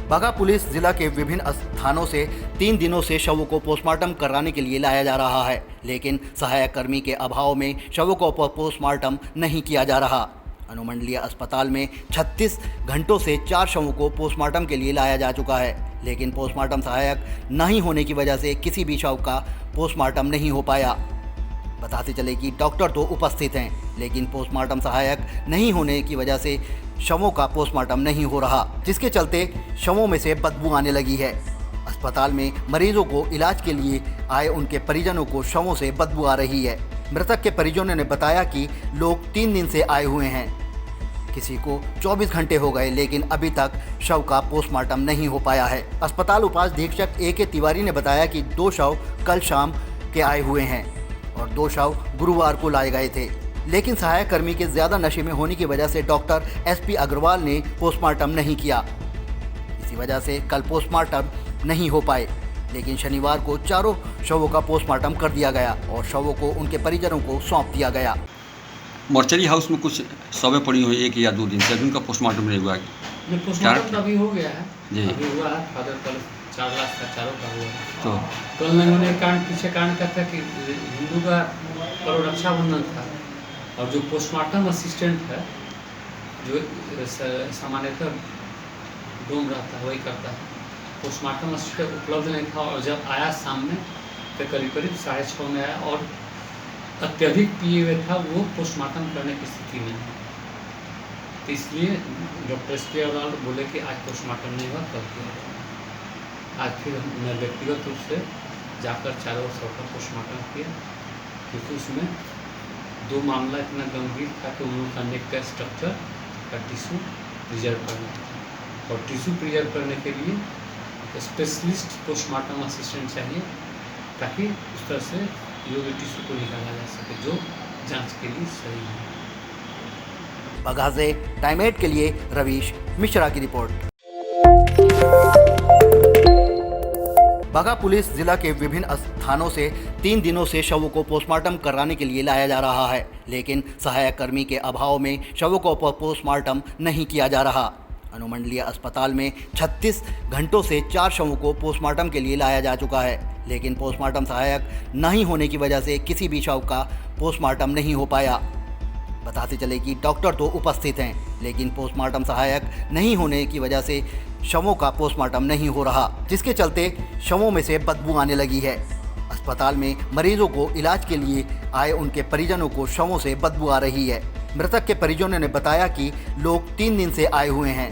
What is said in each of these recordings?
बाघा police जिला के विभिन्न स्थानों से 3 दिनों से शवों को पोस्टमार्टम कराने के लिए लाया जा रहा है, लेकिन सहायक कर्मी के अभाव में शवों को पोस्टमार्टम नहीं किया जा रहा। अनुमंडलीय अस्पताल में 36 घंटों से 4 शवों को पोस्टमार्टम के लिए लाया जा चुका है, लेकिन पोस्टमार्टम सहायक नहीं होने की वजह से किसी भी शव का पोस्टमार्टम नहीं हो पाया। बताते चले कि डॉक्टर तो उपस्थित हैं, लेकिन पोस्टमार्टम सहायक नहीं होने की वजह से शवों का पोस्टमार्टम नहीं हो रहा, जिसके चलते शवों में से बदबू आने लगी है। अस्पताल में मरीजों को इलाज के लिए आए उनके परिजनों को शवों से बदबू आ रही है। मृतक के परिजनों ने बताया कि लोग 3 दिन से आए हुए हैं, किसी को 24 घंटे हो गए, लेकिन अभी तक शव का पोस्टमार्टम नहीं हो पाया है। अस्पताल उपाधीक्षक A.K. तिवारी ने बताया कि 2 शव कल शाम के आए हुए हैं और 2 शव गुरुवार को लाए गए थे, लेकिन सहायक कर्मी के ज़्यादा नशे में होने की वजह से डॉक्टर SP अग्रवाल ने पोस्टमार्टम नहीं किया। इसी वजह से कल पोस्टमार्टम नहीं हो पाए, लेकिन शनिवार को चारों शवों का पोस्टमार्टम कर दिया गया और शवों को उनके परिजनों को सौंप दिया गया। मर्चरी हाउस में कुछ शवें पड़ी हुई 1 या 2 दिन से, अभी उनका पोस्टमार्टम नहीं हुआ है। नहीं, पोस्टमार्टम तो अभी हो गया है जी, अभी हुआ है। फादर कल 4 लाख का चारों का हुआ है। तो कल नहीं होने के कारण पीछे कारण क्या था कि हिंदू का करो रक्षाबंधन था और जो पोस्टमार्टम असिस्टेंट है जो सामान्यतः डोम रहता है वही करता है, पोस्टमार्टम असिस्टेंट उपलब्ध नहीं था और जब आया सामने तो करीब 6:30 में आया और अत्यधिक पिए हुए था, वो पोस्टमार्टम करने की स्थिति में है। तो इसलिए डॉक्टर SP अग्रवाल बोले कि आज पोस्टमार्टम नहीं हुआ, कल किया जाएगा। आज फिर हमने व्यक्तिगत रूप से जाकर चारों शव का पोस्टमार्टम किया, क्योंकि उसमें 2 मामला इतना गंभीर था कि उन लोगों का नेक का स्ट्रक्चर का टिश्यू प्रिजर्व करना था और टिश्यू प्रिजर्व करने के लिए स्पेशलिस्ट पोस्टमार्टम असिस्टेंट चाहिए, ताकि उस तरह से योग्य टिश्यू को निकाला जा सके जो जांच के लिए सही है। बाघा से टाइम 8 के लिए रवीश मिश्रा की रिपोर्ट। बाघा पुलिस जिला के विभिन्न स्थानों से 3 दिनों से शवों को पोस्टमार्टम कराने के लिए लाया जा रहा है, लेकिन सहायक कर्मी के अभाव में शवों को पोस्टमार्टम नहीं किया जा रहा। अनुमंडलीय अस्पताल में 36 घंटों से 4 शवों को पोस्टमार्टम के लिए लाया जा चुका है, लेकिन पोस्टमार्टम सहायक नहीं होने की वजह से किसी भी शव का पोस्टमार्टम नहीं हो पाया। बताते चले कि डॉक्टर तो उपस्थित हैं, लेकिन पोस्टमार्टम सहायक नहीं होने की वजह से शवों का पोस्टमार्टम नहीं हो रहा, जिसके चलते शवों में से बदबू आने लगी है। अस्पताल में मरीजों को इलाज के लिए आए उनके परिजनों को शवों से बदबू आ रही है। मृतक के परिजनों ने बताया कि लोग 3 दिन से आए हुए हैं,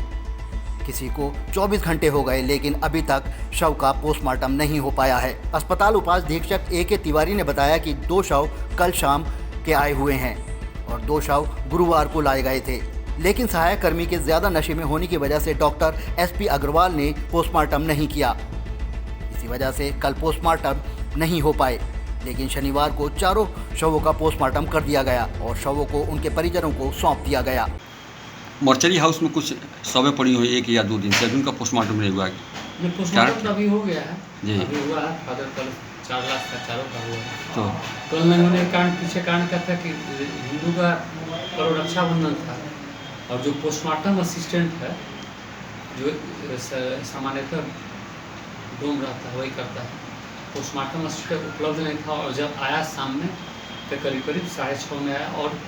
किसी को 24 घंटे हो गए, लेकिन अभी तक शव का पोस्टमार्टम नहीं हो पाया है। अस्पताल उपाधीक्षक A.K. तिवारी ने बताया कि 2 शव कल शाम के आए हुए हैं और 2 शव गुरुवार को लाए गए थे, लेकिन सहायक कर्मी के ज़्यादा नशे में होने की वजह से डॉक्टर SP अग्रवाल ने पोस्टमार्टम नहीं किया। इसी वजह से कल पोस्टमार्टम नहीं हो पाए, लेकिन शनिवार को चारों शवों का पोस्टमार्टम कर दिया गया और शवों को उनके परिजनों को सौंप दिया गया। मर्चरी हाउस में कुछ शवें पड़ी हुई 1 या 2 दिन से, अभी उनका पोस्टमार्टम नहीं हुआ है। नहीं, पोस्टमार्टम तो अभी हो गया है जी, अभी हुआ है। फादर कल 4 लाख का चारों का हुआ है। तो कल नहीं होने के कारण पीछे कारण क्या था कि हिंदू का करो रक्षाबंधन था और जो पोस्टमार्टम असिस्टेंट है जो सामान्यतः डोम रहता है वही करता है, पोस्टमार्टम असिस्टेंट उपलब्ध नहीं था और जब आया सामने तो करीब 6:30 में आया और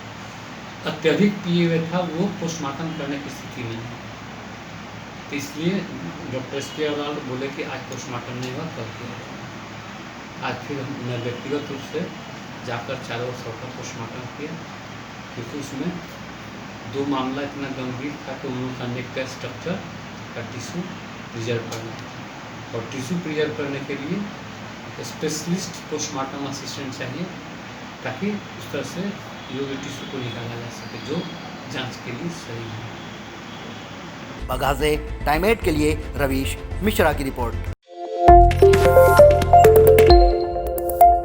अत्यधिक पिए हुए था, वो पोस्टमार्टम करने की स्थिति में है। तो इसलिए डॉक्टर SP अग्रवाल बोले कि आज पोस्टमार्टम नहीं हुआ, कल किया जाएगा। आज फिर हमने व्यक्तिगत रूप से जाकर चारों शव का पोस्टमार्टम किया, क्योंकि उसमें 2 मामला इतना गंभीर था कि उन लोगों का नेक का स्ट्रक्चर का टिश्यू प्रिजर्व करना था और टिश्यू प्रिजर्व करने के लिए स्पेशलिस्ट पोस्टमार्टम असिस्टेंट चाहिए, ताकि उस तरह से योग्य टिश्यू को निकाला जा सके जो जांच के लिए सही है। बाघा से टाइम 8 के लिए रवीश मिश्रा की रिपोर्ट।